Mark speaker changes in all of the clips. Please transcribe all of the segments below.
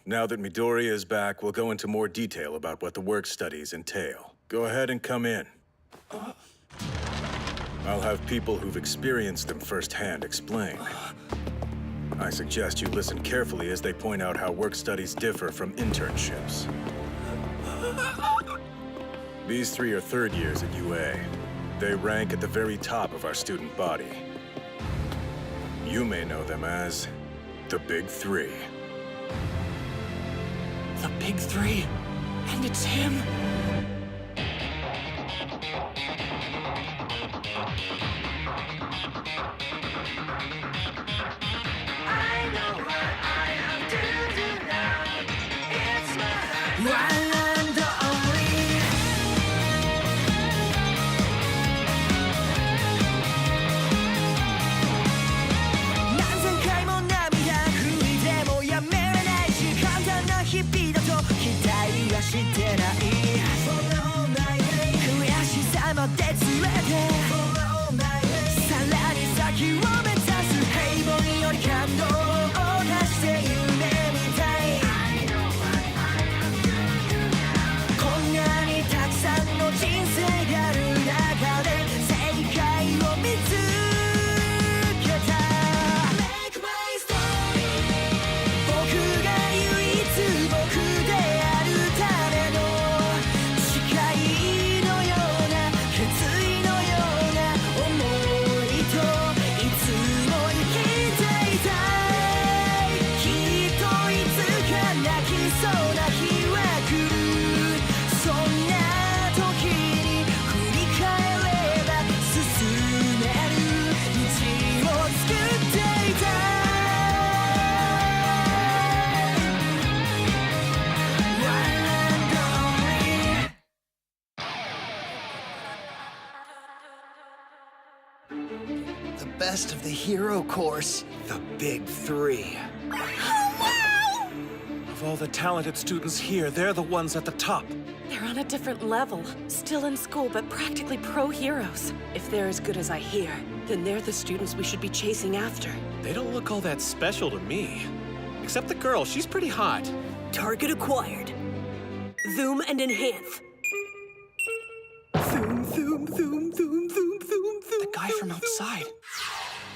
Speaker 1: Now that Midoriya is back, we'll go into more detail about what the work studies entail. Go ahead and come in. I'll have people who've experienced them firsthand explain. I suggest you listen carefully as they point out how work studies differ from internships. These three are third years at UA. They rank at the very top of our student body. You may know them as the Big Three.
Speaker 2: The Big Three? And it's him?
Speaker 3: I know what I have to do now. It's my life. I'm the only. 난생回も涙拭いてもやめれないし簡単な日々だと期待はしてない。そんなall night 悔しさまで連れてそんなall night さらに先を目指す平凡より感動を出して夢みたい。こんなにたくさんの人生がある中で正解を見つけた Make my story 僕が唯一僕であるための誓いのような決意のような想いといつも生きていたい。きっといつか泣きそうな日は来る。そんな時に振り返れば進める道を作っていたい。One and only
Speaker 4: The best of the hero course. The Big Three.
Speaker 5: Of all the talented students here, they're the ones at the top.
Speaker 6: They're on a different level. Still in school, but practically pro-heroes. If they're as good as I hear, then they're the students we should be chasing after.
Speaker 5: They don't look all that special to me. Except the girl, she's pretty hot.
Speaker 6: Target acquired. Zoom and enhance. Zoom, zoom, zoom, zoom, zoom, zoom, zoom.
Speaker 2: The guy from outside.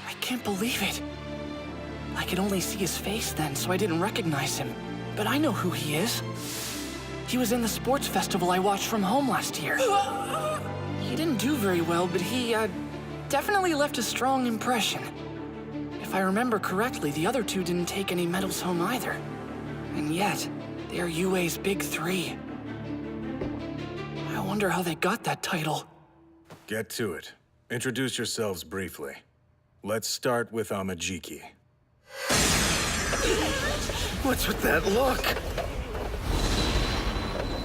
Speaker 2: I can't believe it. I could only see his face then, so I didn't recognize him. But I know who he is. He was in the sports festival I watched from home last year. He didn't do very well, but he, definitely left a strong impression. If I remember correctly, the other two didn't take any medals home either. And yet, they're UA's Big Three. I wonder how they got that title.
Speaker 1: Get to it. Introduce yourselves briefly. Let's start with Amajiki.
Speaker 5: What's with that look?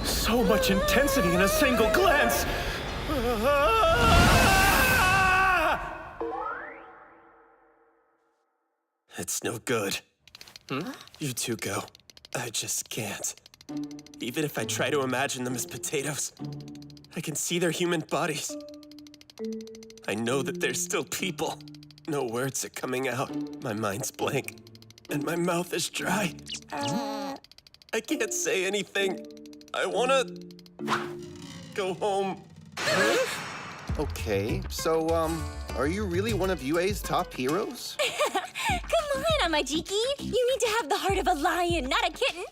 Speaker 5: So much intensity in a single glance!
Speaker 7: It's no good. You two go. I just can't. Even if I try to imagine them as potatoes, I can see their human bodies. I know that they're still people. No words are coming out. My mind's blank, and my mouth is dry. I can't say anything. I wanna go home.
Speaker 8: Okay, so, are you really one of UA's top heroes?
Speaker 9: Come on, Amajiki. You need to have the heart of a lion, not a kitten.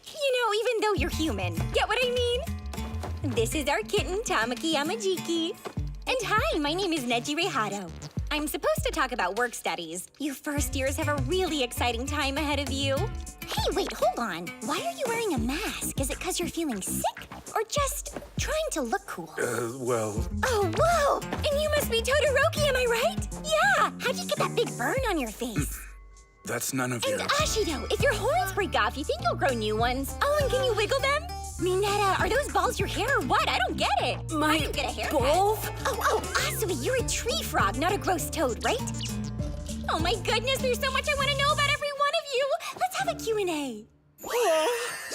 Speaker 9: Even though you're human. Get what I mean? This is our kitten, Tamaki Amajiki. And hi, my name is Nejire Hado. I'm supposed to talk about work studies. You first years have a really exciting time ahead of you. Hey, wait, hold on. Why are you wearing a mask? Is it because you're feeling sick? Or just trying to look cool?
Speaker 1: Well...
Speaker 9: Oh, whoa! And you must be Todoroki, am I right? Yeah! How'd you get that big burn on your face?
Speaker 1: That's none of
Speaker 9: And Ashido, if your horns break off, you think you'll grow new ones? Oh, and can you wiggle them? Mineta, are those balls your hair or what? I don't get it.
Speaker 6: My
Speaker 9: I didn't get a haircut.
Speaker 6: balls?
Speaker 9: Oh, Asui, you're a tree frog, not a gross toad, right? Oh my goodness, there's so much I want to know about every one of you. Let's have a Q&A.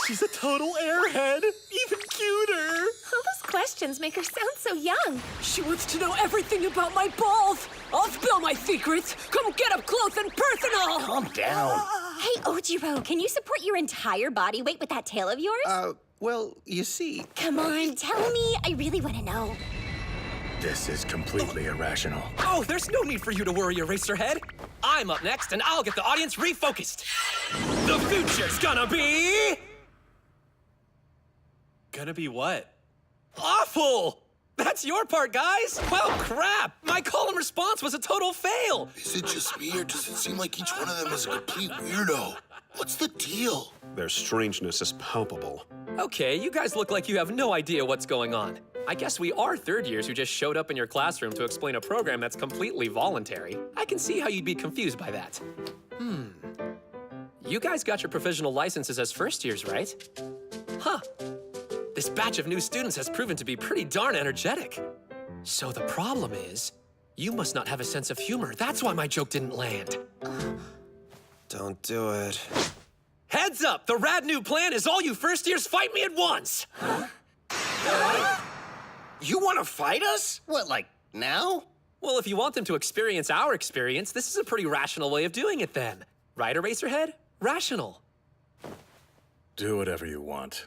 Speaker 7: She's a total airhead. Even cuter.
Speaker 9: Oh, those
Speaker 6: questions make her sound so young.
Speaker 2: She wants to know everything about my balls. I'll spill my secrets. Come get up close and personal.
Speaker 4: Calm down.
Speaker 9: Hey, Ojiro, can you support your entire body weight with that tail of yours?
Speaker 8: Well, you see,
Speaker 9: Come on, tell me. I really want to know.
Speaker 1: This is completely irrational.
Speaker 7: Oh, there's no need for you to worry, Eraserhead. I'm up next, and I'll get the audience refocused. The future's gonna be... Gonna be what? Awful! That's your part, guys! Well, crap! My call and response was a total fail!
Speaker 10: Is it just me, or does it seem like each one of them is a complete weirdo? What's the deal?
Speaker 5: Their strangeness is palpable.
Speaker 7: Okay, you guys look like you have no idea what's going on. I guess we are third years who just showed up in your classroom to explain a program that's completely voluntary. I can see how you'd be confused by that. You guys got your provisional licenses as first years, right? Huh. This batch of new students has proven to be pretty darn energetic. So the problem is, you must not have a sense of humor. That's why my joke didn't land. Don't do it. Heads up! The rad new plan is all you first years fight me at once!
Speaker 4: You want to fight us? What, like now?
Speaker 7: Well, if you want them to experience our experience, this is a pretty rational way of doing it then. Right, Eraserhead? Rational.
Speaker 1: Do whatever you want.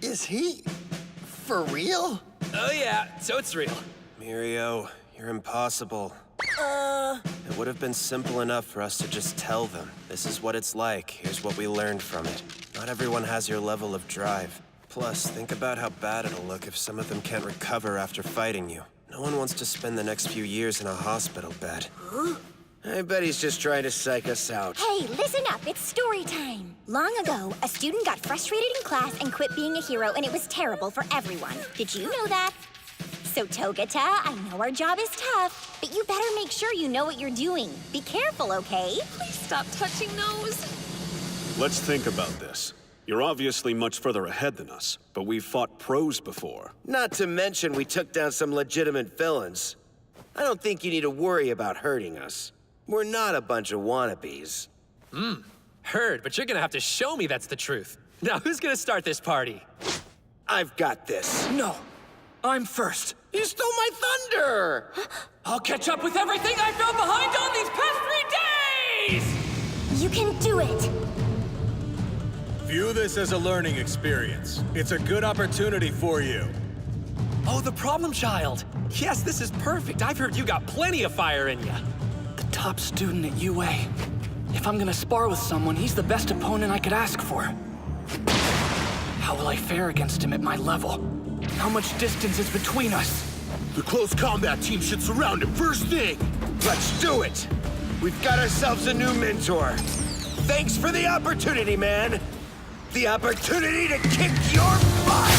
Speaker 4: Is he for real?
Speaker 7: Oh yeah, so it's real. Mirio, you're impossible. It would have been simple enough for us to just tell them. This is what it's like. Here's what we learned from it. Not everyone has your level of drive. Plus, think about how bad it'll look if some of them can't recover after fighting you. No one wants to spend the next few years in a hospital bed.
Speaker 4: I bet he's just trying to psych us out.
Speaker 9: Hey, listen up. It's story time. Long ago, a student got frustrated in class and quit being a hero, and it was terrible for everyone. Did you know that? So, Togata, I know our job is tough, but you better make sure you know what you're doing. Be careful, okay?
Speaker 6: Please stop touching those.
Speaker 5: Let's think about this. You're obviously much further ahead than us, but we've fought pros before.
Speaker 4: Not to mention we took down some legitimate villains. I don't think you need to worry about hurting us. We're not a bunch of wannabes.
Speaker 7: Heard, but you're gonna have to show me that's the truth. Now, who's gonna start this party?
Speaker 4: I've got this.
Speaker 2: No, I'm first.
Speaker 4: You stole my thunder!
Speaker 2: I'll catch up with everything I fell behind on these past 3 days!
Speaker 9: You can do it!
Speaker 1: View this as a learning experience. It's a good opportunity for you.
Speaker 7: Oh, the problem child. Yes, this is perfect. I've heard you got plenty of fire in you.
Speaker 2: The top student at UA. If I'm gonna spar with someone, he's the best opponent I could ask for. How will I fare against him at my level? How much distance is between us?
Speaker 10: The close combat team should surround him first thing.
Speaker 4: Let's do it! We've got ourselves a new mentor. Thanks for the opportunity, man. The opportunity to kick your butt!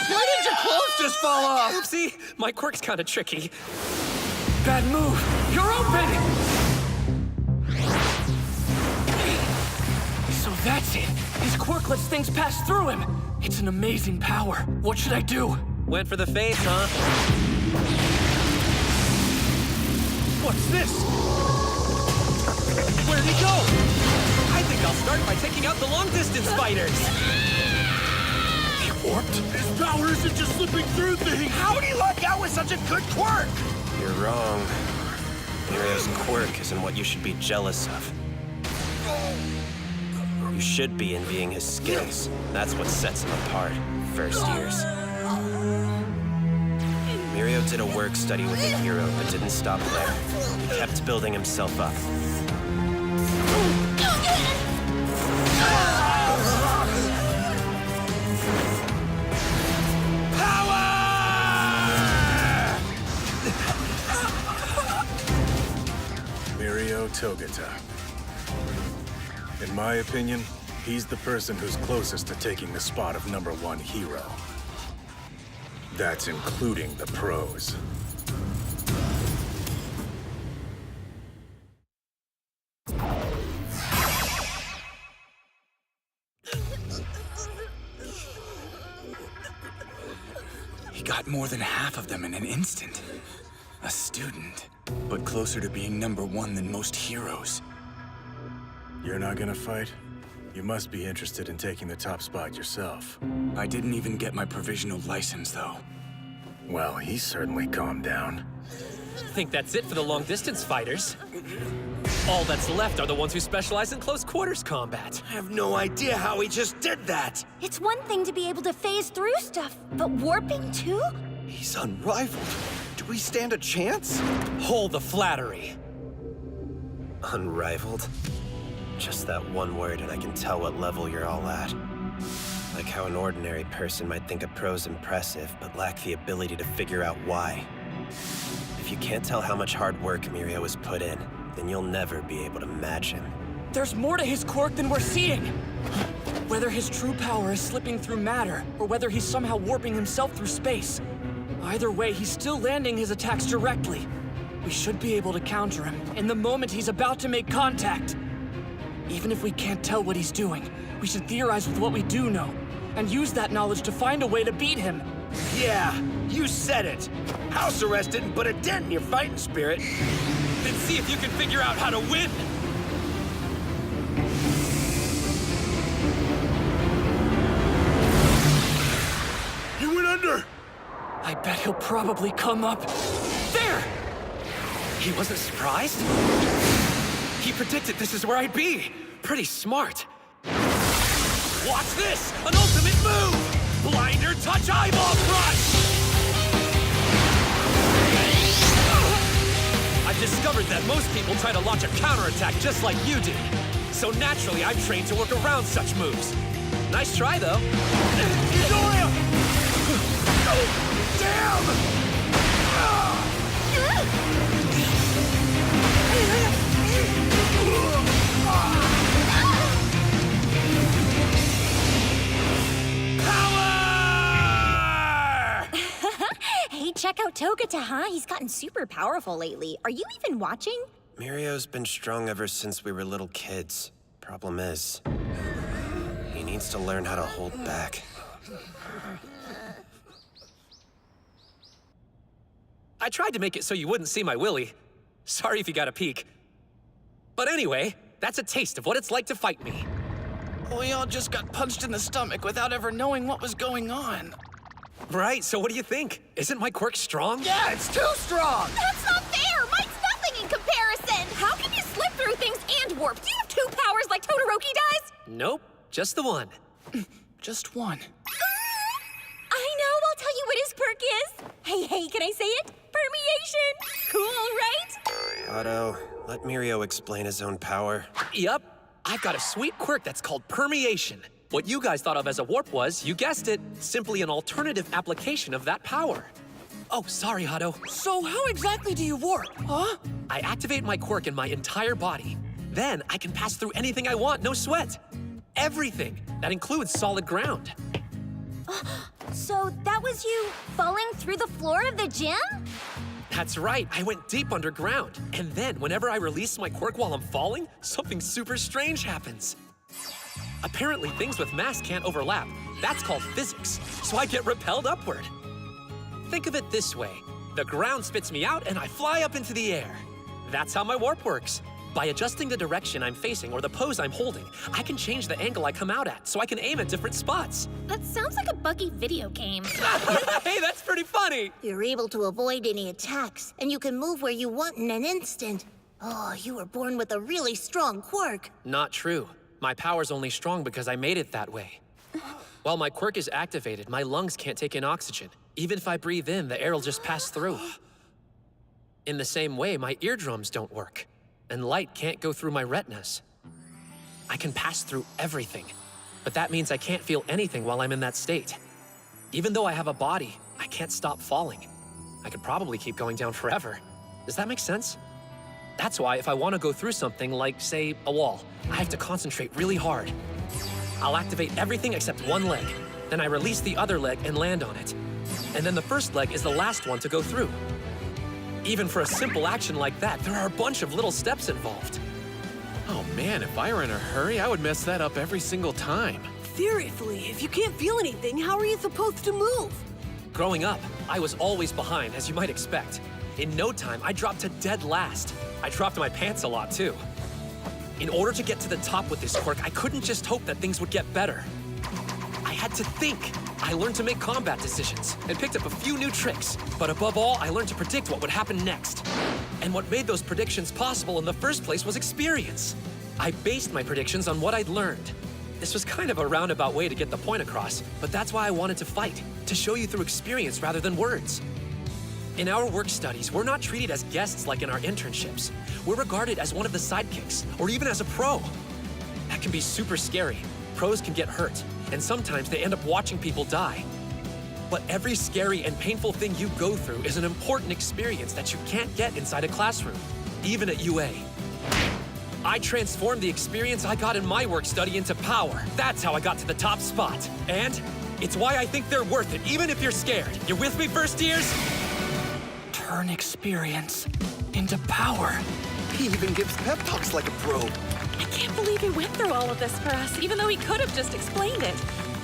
Speaker 4: Why did your clothes just fall off?
Speaker 7: Oopsie, my quirk's kinda tricky.
Speaker 2: Bad move. You're open! So that's it. His quirk lets things pass through him. It's an amazing power. What should I do?
Speaker 7: Went for the face, huh? What's this? Where'd he go? I think I'll start by taking out the long-distance fighters.
Speaker 10: He warped? His power isn't just slipping through things!
Speaker 4: How'd he luck out with such a good quirk?
Speaker 7: You're wrong. Mirio's quirk isn't what you should be jealous of. You should be envying his skills. That's what sets him apart. First years. Mirio did a work study with a hero, but didn't stop there. He kept building himself up.
Speaker 1: Mirio Togata. In my opinion, he's the person who's closest to taking the spot of #1 hero. That's including the pros.
Speaker 11: He got more than half of them in an instant.
Speaker 2: A student, but closer to being #1 than most heroes.
Speaker 1: You're not gonna fight? You must be interested in taking the top spot yourself.
Speaker 2: I didn't even get my provisional license, though.
Speaker 1: Well, he's certainly calmed down.
Speaker 11: Think that's it for the long-distance fighters. All that's left are the ones who specialize in close quarters combat.
Speaker 4: I have no idea how he just did that.
Speaker 9: It's one thing to be able to phase through stuff, but warping too?
Speaker 8: He's unrivaled. Do we stand a chance?
Speaker 11: Hold the flattery.
Speaker 7: Unrivaled? Just that one word and I can tell what level you're all at. Like how an ordinary person might think a pro's impressive, but lack the ability to figure out why. If you can't tell how much hard work Mirio has put in, then you'll never be able to match him.
Speaker 2: There's more to his quirk than we're seeing! Whether his true power is slipping through matter, or whether he's somehow warping himself through space. Either way, he's still landing his attacks directly. We should be able to counter him in the moment he's about to make contact. Even if we can't tell what he's doing, we should theorize with what we do know, and use that knowledge to find a way to beat him.
Speaker 4: Yeah, you said it. House arrest didn't put a dent in your fighting spirit.
Speaker 11: Then see if you can figure out how to win!
Speaker 10: You went under!
Speaker 2: I bet he'll probably come up. There!
Speaker 11: He wasn't surprised? He predicted this is where I'd be. Pretty smart. Watch this! An ultimate move! Blinder touch eyeball crush! I've discovered that most people try to launch a counterattack just like you did. So naturally, I'm trained to work around such moves. Nice try, though.
Speaker 4: Midoriya! Damn!
Speaker 9: Hey, check out Togata, huh? He's gotten super powerful lately. Are you even watching?
Speaker 7: Mirio's been strong ever since we were little kids. Problem is, he needs to learn how to hold back.
Speaker 11: I tried to make it so you wouldn't see my willy. Sorry if you got a peek. But anyway, that's a taste of what it's like to fight me.
Speaker 2: We all just got punched in the stomach without ever knowing what was going on.
Speaker 11: Right, so what do you think? Isn't my quirk strong?
Speaker 4: Yeah, it's too strong!
Speaker 9: That's not fair! Mine's nothing in comparison! How can you slip through things and warp? Do you have 2 powers like Todoroki does?
Speaker 11: Nope, just the one.
Speaker 2: Just one.
Speaker 9: I know, I'll tell you what his quirk is. Hey, can I say it? Permeation! Cool, right?
Speaker 7: Otto, let Mirio explain his own power.
Speaker 11: Yup, I've got a sweet quirk that's called permeation. What you guys thought of as a warp was, you guessed it, simply an alternative application of that power. Oh, sorry, Hado.
Speaker 2: So how exactly do you warp, huh?
Speaker 11: I activate my quirk in my entire body. Then I can pass through anything I want, no sweat. Everything. That includes solid ground.
Speaker 9: So that was you falling through the floor of the gym?
Speaker 11: That's right, I went deep underground. And then, whenever I release my quirk while I'm falling, something super strange happens. Apparently, things with mass can't overlap. That's called physics, so I get repelled upward. Think of it this way. The ground spits me out and I fly up into the air. That's how my warp works. By adjusting the direction I'm facing or the pose I'm holding, I can change the angle I come out at, so I can aim at different spots.
Speaker 9: That sounds like a buggy video game.
Speaker 11: Hey, that's pretty funny!
Speaker 12: You're able to avoid any attacks, and you can move where you want in an instant. Oh, you were born with a really strong quirk.
Speaker 11: Not true. My power's only strong because I made it that way. While my quirk is activated, my lungs can't take in oxygen. Even if I breathe in, the air will just pass through. In the same way, my eardrums don't work, and light can't go through my retinas. I can pass through everything, but that means I can't feel anything while I'm in that state. Even though I have a body, I can't stop falling. I could probably keep going down forever. Does that make sense? That's why if I want to go through something like, say, a wall, I have to concentrate really hard. I'll activate everything except one leg. Then I release the other leg and land on it. And then the first leg is the last one to go through. Even for a simple action like that, there are a bunch of little steps involved.
Speaker 13: Oh man, if I were in a hurry, I would mess that up every single time.
Speaker 6: Seriously, if you can't feel anything, how are you supposed to move?
Speaker 11: Growing up, I was always behind, as you might expect. In no time, I dropped to dead last. I dropped my pants a lot, too. In order to get to the top with this quirk, I couldn't just hope that things would get better. I had to think. I learned to make combat decisions and picked up a few new tricks. But above all, I learned to predict what would happen next. And what made those predictions possible in the first place was experience. I based my predictions on what I'd learned. This was kind of a roundabout way to get the point across, but that's why I wanted to fight, to show you through experience rather than words. In our work studies, we're not treated as guests like in our internships. We're regarded as one of the sidekicks, or even as a pro. That can be super scary. Pros can get hurt, and sometimes they end up watching people die. But every scary and painful thing you go through is an important experience that you can't get inside a classroom, even at UA. I transformed the experience I got in my work study into power. That's how I got to the top spot. And it's why I think they're worth it, even if you're scared. You with me, first years?
Speaker 2: Turn experience into power.
Speaker 4: He even gives pep talks like a pro.
Speaker 6: I can't believe he went through all of this for us, even though he could have just explained it.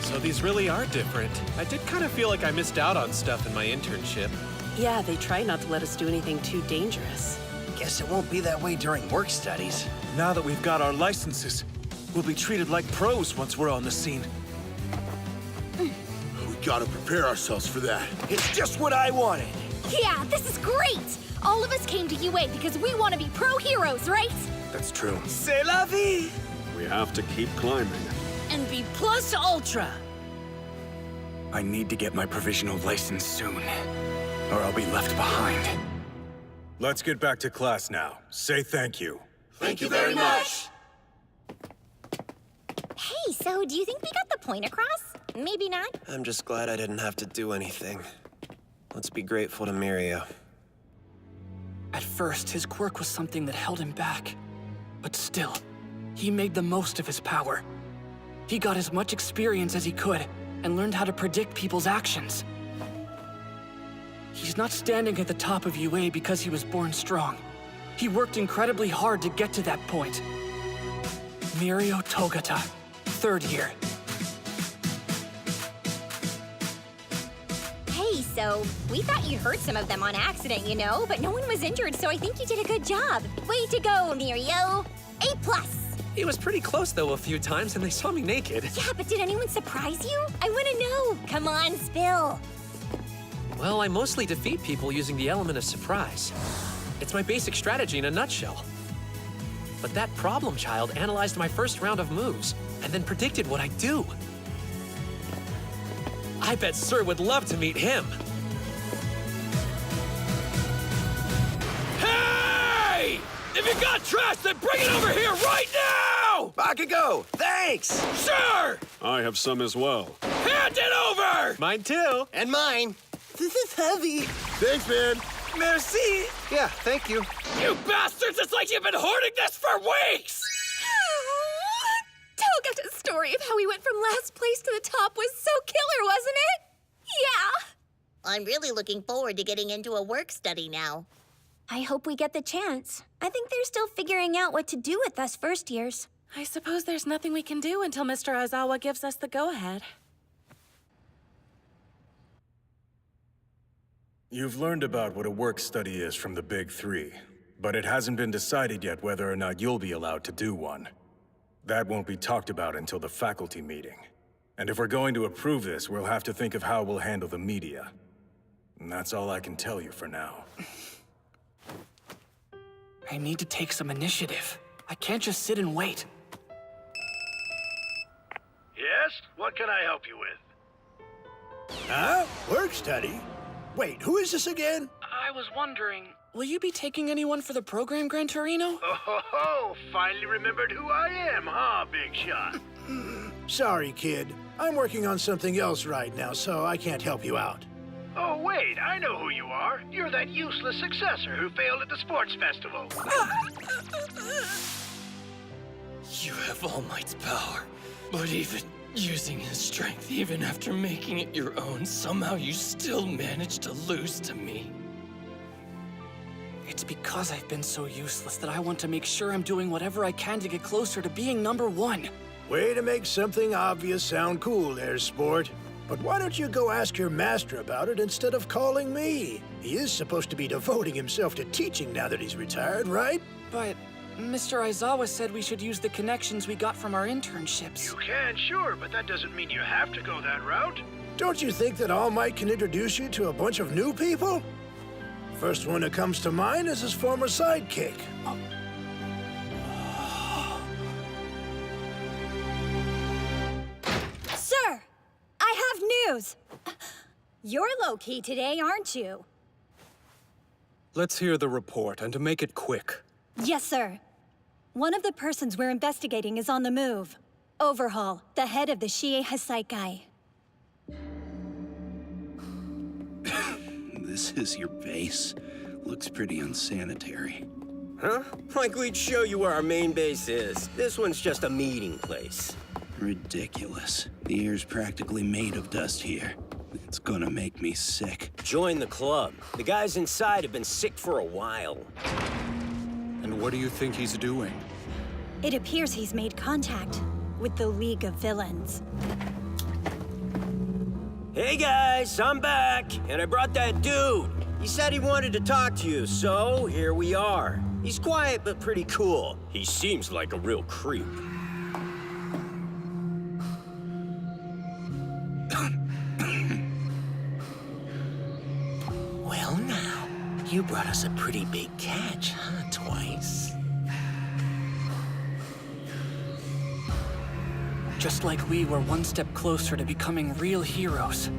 Speaker 13: So these really are different. I did kind of feel like I missed out on stuff in my internship.
Speaker 6: Yeah, they try not to let us do anything too dangerous.
Speaker 4: Guess it won't be that way during work studies.
Speaker 14: Now that we've got our licenses, we'll be treated like pros once we're on the scene.
Speaker 10: We gotta prepare ourselves for that.
Speaker 4: It's just what I wanted.
Speaker 9: Yeah, this is great! All of us came to UA because we want to be pro heroes, right?
Speaker 14: That's true.
Speaker 4: C'est la vie!
Speaker 5: We have to keep climbing.
Speaker 6: And be plus ultra.
Speaker 2: I need to get my provisional license soon, or I'll be left behind.
Speaker 1: Let's get back to class now. Say thank you.
Speaker 10: Thank you very much.
Speaker 9: Hey, so do you think we got the point across? Maybe not.
Speaker 7: I'm just glad I didn't have to do anything. Let's be grateful to Mirio.
Speaker 2: At first, his quirk was something that held him back. But still, he made the most of his power. He got as much experience as he could and learned how to predict people's actions. He's not standing at the top of UA because he was born strong. He worked incredibly hard to get to that point. Mirio Togata, 3rd year.
Speaker 9: Hey, so we thought you hurt some of them on accident, you know, but no one was injured, so I think you did a good job. Way to go, Mirio. A+.
Speaker 11: He was pretty close, though, a few times, and they saw me naked.
Speaker 9: Yeah, but did anyone surprise you? I want to know. Come on, spill.
Speaker 11: Well, I mostly defeat people using the element of surprise. It's my basic strategy in a nutshell. But that problem child analyzed my first round of moves, and then predicted what I'd do. I bet Sir would love to meet him.
Speaker 4: Hey! If you got trash, then bring it over here right now! Bakugo, thanks! Sure!
Speaker 5: I have some as well.
Speaker 4: Hand it over!
Speaker 13: Mine too.
Speaker 7: And mine.
Speaker 4: This is heavy.
Speaker 10: Thanks, man.
Speaker 4: Merci!
Speaker 8: Yeah, thank you.
Speaker 4: You bastards! It's like you've been hoarding this for weeks!
Speaker 6: Togata's story of how he went from last place to the top was so killer, wasn't it? Yeah!
Speaker 12: I'm really looking forward to getting into a work study now.
Speaker 9: I hope we get the chance. I think they're still figuring out what to do with us first years.
Speaker 6: I suppose there's nothing we can do until Mr. Aizawa gives us the go-ahead.
Speaker 1: You've learned about what a work study is from the Big Three, but it hasn't been decided yet whether or not you'll be allowed to do one. That won't be talked about until the faculty meeting. And if we're going to approve this, we'll have to think of how we'll handle the media. And that's all I can tell you for now.
Speaker 2: I need to take some initiative. I can't just sit and wait.
Speaker 15: Yes? What can I help you with?
Speaker 4: Huh? Work study? Wait, who is this again?
Speaker 2: I was wondering, will you be taking anyone for the program, Gran Torino?
Speaker 15: Oh, finally remembered who I am, huh, big shot?
Speaker 16: Sorry, kid. I'm working on something else right now, so I can't help you out.
Speaker 15: Oh, wait, I know who you are. You're that useless successor who failed at the sports festival.
Speaker 17: You have All Might's power, but even using his strength, even after making it your own, somehow you still manage to lose to me.
Speaker 2: It's because I've been so useless that I want to make sure I'm doing whatever I can to get closer to being #1.
Speaker 16: Way to make something obvious sound cool there, sport. But why don't you go ask your master about it instead of calling me? He is supposed to be devoting himself to teaching now that he's retired, right?
Speaker 2: But Mr. Aizawa said we should use the connections we got from our internships.
Speaker 15: You can, sure, but that doesn't mean you have to go that route.
Speaker 16: Don't you think that All Might can introduce you to a bunch of new people? First one that comes to mind is his former sidekick.
Speaker 9: Sir, I have news. You're low-key today, aren't you?
Speaker 14: Let's hear the report, and to make it quick.
Speaker 9: Yes, sir. One of the persons we're investigating is on the move. Overhaul, the head of the Shie Hasaikai.
Speaker 18: This is your base. Looks pretty unsanitary.
Speaker 4: Huh? Like we'd show you where our main base is. This one's just a meeting place.
Speaker 18: Ridiculous. The air's practically made of dust here. It's gonna make me sick.
Speaker 4: Join the club. The guys inside have been sick for a while.
Speaker 14: And what do you think he's doing?
Speaker 9: It appears he's made contact with the League of Villains.
Speaker 4: Hey guys, I'm back, and I brought that dude. He said he wanted to talk to you, so here we are. He's quiet but pretty cool. He seems like a real creep.
Speaker 19: Well now, you brought us a pretty big catch, huh, Twice?
Speaker 2: Just like we were one step closer to becoming real heroes,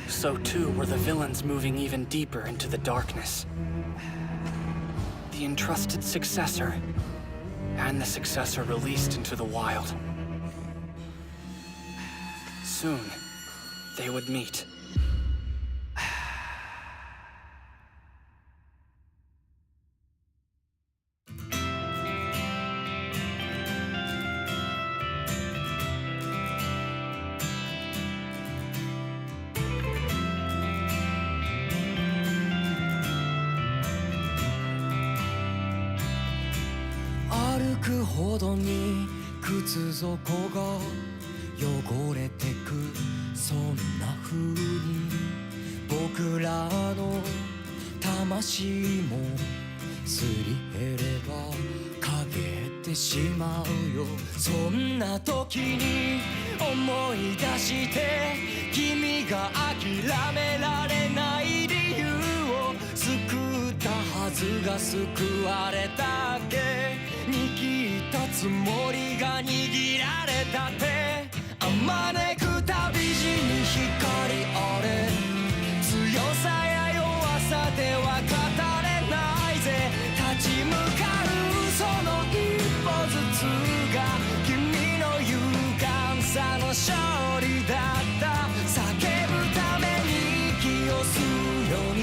Speaker 2: so too were the villains moving even deeper into the darkness. The entrusted successor, and the successor released into the wild. Soon, they would meet.
Speaker 3: 歩くほどに靴底が汚れてくそんな風に僕らの魂もすり減れば陰ってしまうよそんな時に思い出して君が諦められない理由を救ったはずが救われたっけ握ったつもりが握られたってあまねく旅路に光あれ強さや弱さでは語れないぜ立ち向かうその一歩ずつが君の勇敢さの勝利だった叫ぶために息を吸うように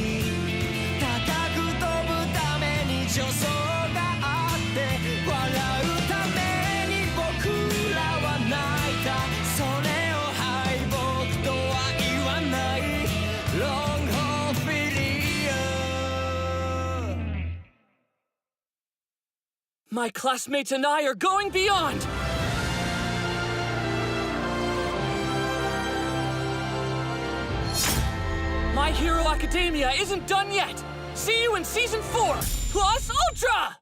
Speaker 3: 高く飛ぶために助走があって笑うために僕らは泣いたそれを敗北とは言わない Long haul failure
Speaker 2: My classmates and I are going beyond! My Hero Academia isn't done yet! See you in Season 4, Plus Ultra!